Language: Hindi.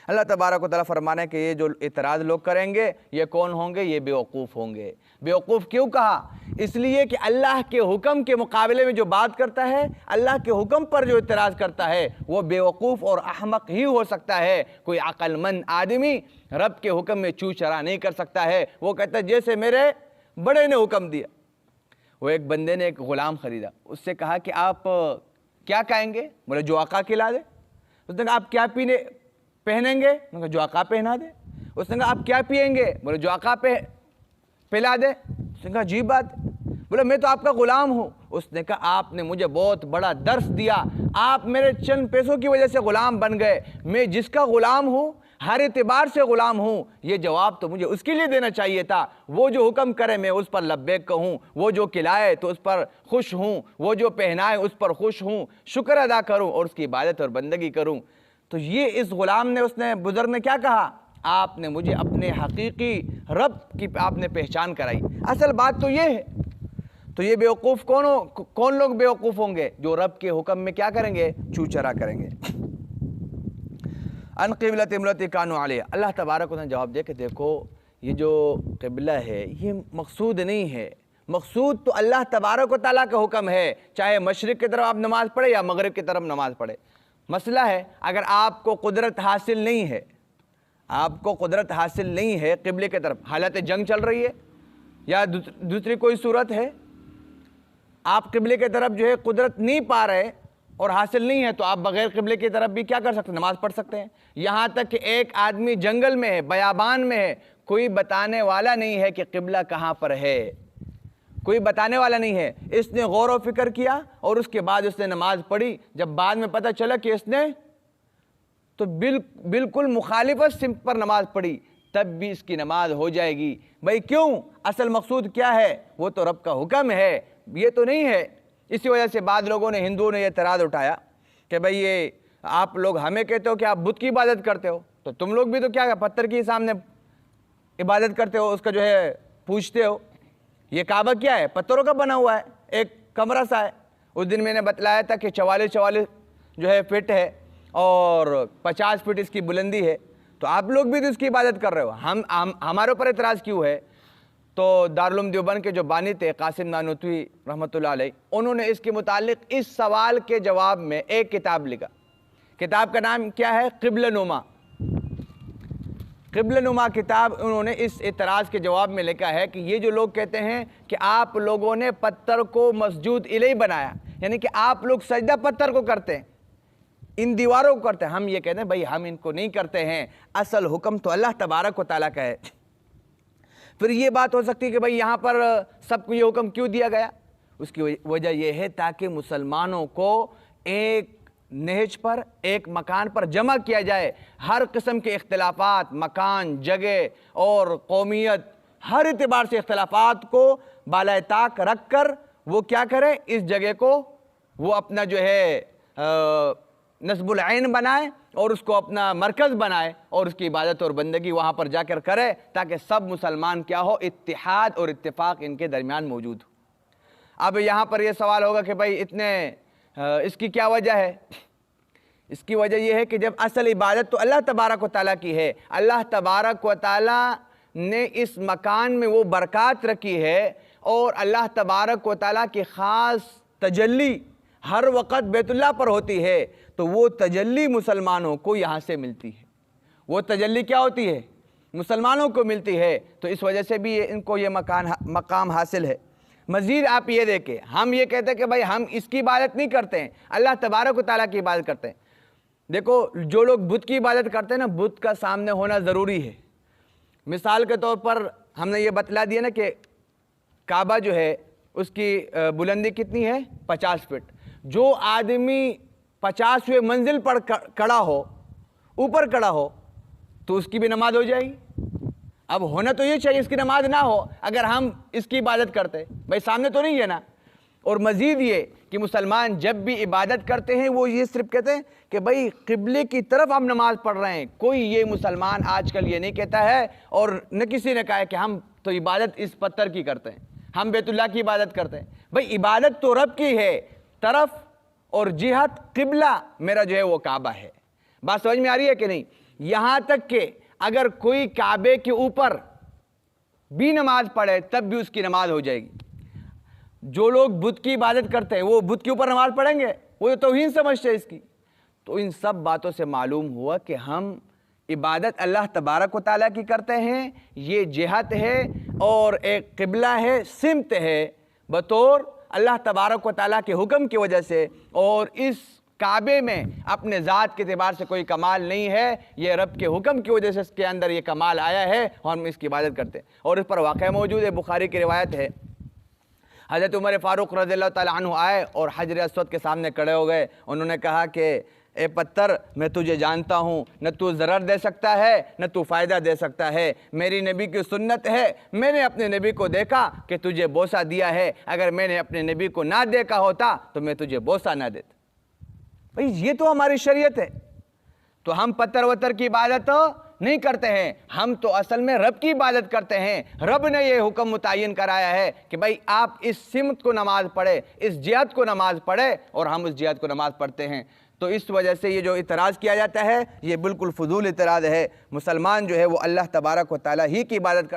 अल्लाह तबारक व तआला फरमाना है कि ये जो इतराज़ लोग करेंगे ये कौन होंगे? ये बेवकूफ़ होंगे। बेवकूफ़ क्यों कहा? इसलिए कि अल्लाह के हुक्म के मुकाबले में जो बात करता है, अल्लाह के हुक्म पर जो इतराज़ करता है, वो बेवकूफ़ और अहमक ही हो सकता है। कोई अक्लमंद आदमी रब के हुक्म में चू चरा नहीं कर सकता है। वो कहता है जैसे मेरे बड़े ने हुक्म दिया। वो एक बंदे ने एक ग़ुलाम ख़रीदा, उससे कहा कि आप क्या खाएंगे? बोले जो आका खिला दे। उसने कहा आप क्या पहनेंगे? उसने कहा जो आका पहना दे। उसने कहा आप क्या पिएंगे? बोले जो आका पिला दे। उसने कहा अजीब बात। बोले मैं तो आपका ग़ुलाम हूँ। उसने कहा आपने मुझे बहुत बड़ा दर्स दिया, आप मेरे चंद पैसों की वजह से ग़ुलाम बन गए। मैं जिसका ग़ुलाम हूँ, हर एतबार से ग़ुलाम हूँ। ये जवाब तो मुझे उसके लिए देना चाहिए था। वो जो हुक्म करे मैं उस पर लब्बैक कहूँ, वो जो खिलाए तो उस पर खुश हूँ, वो जो पहनाए उस पर खुश हूँ, शुक्र अदा करूँ और उसकी इबादत और बंदगी करूँ। तो ये इस ग़ुलाम ने, उसने बुज़ुर्ग ने क्या कहा? आपने मुझे अपने हकीकी रब की आपने पहचान कराई। असल बात तो ये है। तो ये बेवकूफ़ कौन लोग बेवकूफ़ होंगे? जो रब के हुक्म में क्या करेंगे? चू चरा करेंगे। अन क़िबलत इमरती कानू अलैहा, अल्लाह तबारक ने जवाब दिया कि देखो ये जो क़िबला है ये मकसूद नहीं है। मकसूद तो अल्लाह तबारक व तआला का हुक्म है, चाहे मशरिक़ की तरफ आप नमाज़ पढ़े या मगरिब की तरफ नमाज़ पढ़े। मसला है अगर आपको कुदरत हासिल नहीं है, आपको कुदरत हासिल नहीं है क़िबले की तरफ, हालत जंग चल रही है या दूसरी कोई सूरत है, आप क़िबले की तरफ जो है कुदरत नहीं पा रहे और हासिल नहीं है, तो आप बग़ैर क़िबले की तरफ भी क्या कर सकते हैं? नमाज़ पढ़ सकते हैं। यहाँ तक कि एक आदमी जंगल में है, बयाबान में है, कोई बताने वाला नहीं है कि क़िबला कहाँ पर है, कोई बताने वाला नहीं है। इसने गौर व फिक्र किया और उसके बाद उसने नमाज पढ़ी। जब बाद में पता चला कि इसने तो बिल्कुल मुखालिफत सिमत पर नमाज पढ़ी, तब भी इसकी नमाज हो जाएगी। भाई क्यों? असल मकसूद क्या है? वो तो रब का हुक्म है, ये तो नहीं है। इसी वजह से बाद लोगों ने, हिंदुओं ने यह एतराज़ उठाया कि भाई ये आप लोग हमें कहते हो कि आप बुत की इबादत करते हो, तो तुम लोग भी तो क्या पत्थर के सामने इबादत करते हो, उसका जो है पूछते हो। ये काबा क्या है? पत्थरों का बना हुआ है, एक कमरा सा है। उस दिन मैंने बतलाया था कि 44 जो है फिट है और 50 फिट इसकी बुलंदी है। तो आप लोग भी तो इसकी इबादत कर रहे हो, हम हमारे ऊपर एतराज़ क्यों है? तो दारुल उलूम देवबंद के जो बानी थे कासिम नानूतवी रहमतुल्लाह अलैह, उन्होंने इसके मुतालिक इस सवाल के जवाब में एक किताब लिखा। किताब का नाम क्या है? क़िबला-नुमा। क़िबला-नुमा किताब उन्होंने इस एतराज़ के जवाब में लिखा है कि ये जो लोग कहते हैं कि आप लोगों ने पत्थर को मस्जूद इलैह बनाया, यानी कि आप लोग सजदा पत्थर को करते हैं, इन दीवारों को करते हैं। हम ये कहते हैं भाई हम इनको नहीं करते हैं, असल हुक्म तो अल्लाह तबारक व तआला का है। फिर ये बात हो सकती है कि भाई यहाँ पर सबको ये हुक्म क्यों दिया गया? उसकी वजह यह है ताकि मुसलमानों को एक नहज पर, एक मकान पर जमा किया जाए। हर किस्म के इख्तिलाफात, मकान, जगह और कौमियत, हर एतबार से इख्तिलाफात को बालाए ताक रख कर वो क्या करे? इस जगह को वो अपना जो है नस्बुल ऐन बनाए और उसको अपना मरकज़ बनाए और उसकी इबादत और बंदगी वहाँ पर जाकर करे, ताकि सब मुसलमान क्या हो? इत्तिहाद और इत्तिफाक इनके दरमियान मौजूद हो। अब यहाँ पर यह सवाल होगा कि भाई इसकी क्या वजह है? इसकी वजह यह है कि जब असल इबादत तो अल्लाह तबारक व तआला की है, अल्लाह तबारक व तआला ने इस मकान में वो बरक़ात रखी है और अल्लाह तबारक व तआला की ख़ास तजल्ली हर वक़्त बैतुल्लाह पर होती है, तो वो तजल्ली मुसलमानों को यहाँ से मिलती है। वो तजल्ली क्या होती है? मुसलमानों को मिलती है। तो इस वजह से भी इनको ये मकाम हासिल है। मज़ीद आप ये देखें, हम ये कहते हैं कि भाई हम इसकी इबादत नहीं करते हैं, अल्लाह तबारक व तआला की इबादत करते हैं। देखो जो लोग बुत की इबादत करते हैं ना, बुत का सामने होना ज़रूरी है। मिसाल के तौर पर हमने ये बतला दिया ना कि काबा जो है उसकी बुलंदी कितनी है? 50 फिट। जो आदमी 50वें मंजिल पर खड़ा हो, ऊपर खड़ा हो, तो उसकी भी नमाज हो जाएगी। अब होना तो ये चाहिए इसकी नमाज ना हो अगर हम इसकी इबादत करते, भाई सामने तो नहीं है ना। और मज़ीद ये कि मुसलमान जब भी इबादत करते हैं वो ये सिर्फ कहते हैं कि भाई क़िबले की तरफ हम नमाज़ पढ़ रहे हैं। कोई ये मुसलमान आजकल ये नहीं कहता है और न किसी ने कहा है कि हम तो इबादत इस पत्थर की करते हैं, हम बैतुल्लाह की इबादत करते हैं। भाई इबादत तो रब की है, तरफ और जिहत क़िबला मेरा जो है वो काबा है। बात समझ में आ रही है कि नहीं? यहाँ तक कि अगर कोई काबे के ऊपर भी नमाज पढ़े तब भी उसकी नमाज हो जाएगी। जो लोग बुत की इबादत करते हैं वो बुत के ऊपर नमाज पढ़ेंगे, वो तो तौहीन समझते हैं इसकी। तो इन सब बातों से मालूम हुआ कि हम इबादत अल्लाह तबारक व तआला की करते हैं, ये जिहत है और एक क़िबला है, सिमत है बतौर अल्लाह तबारक व तआला के हुक्म की वजह से। और इस काबे में अपने ज़ात के एतबार से कोई कमाल नहीं है, ये रब के हुक्म की वजह से इसके अंदर ये कमाल आया है और हम इसकी इबादत करते हैं। और इस पर वाक़या मौजूद है, बुखारी की रिवायत है। हज़रत उमर फ़ारूक रज़ियल्लाहु तआला अन्हु आए और हजर अस्वद के सामने खड़े हो गए। उन्होंने कहा कि ए पत्थर, मैं तुझे जानता हूँ, न तू ज़रर दे सकता है न तू फ़ायदा दे सकता है। मेरी नबी की सुन्नत है, मैंने अपने नबी को देखा कि तुझे बोसा दिया है, अगर मैंने अपने नबी को ना देखा होता तो मैं तुझे बोसा ना देता। भाई ये तो हमारी शरीयत है। तो हम पत्थर वत्थर की इबादत नहीं करते हैं, हम तो असल में रब की इबादत करते हैं। रब ने ये हुक्म मुतय्यन कराया है कि भाई आप इस सिमत को नमाज पढ़े, इस जिहत को नमाज पढ़े, और हम उस जिहत को नमाज पढ़ते हैं। तो इस वजह से ये जो इतराज़ किया जाता है ये बिल्कुल फजूल इतराज़ है। मुसलमान जो है वो अल्लाह तबारक व तआला ही की इबादत करता है।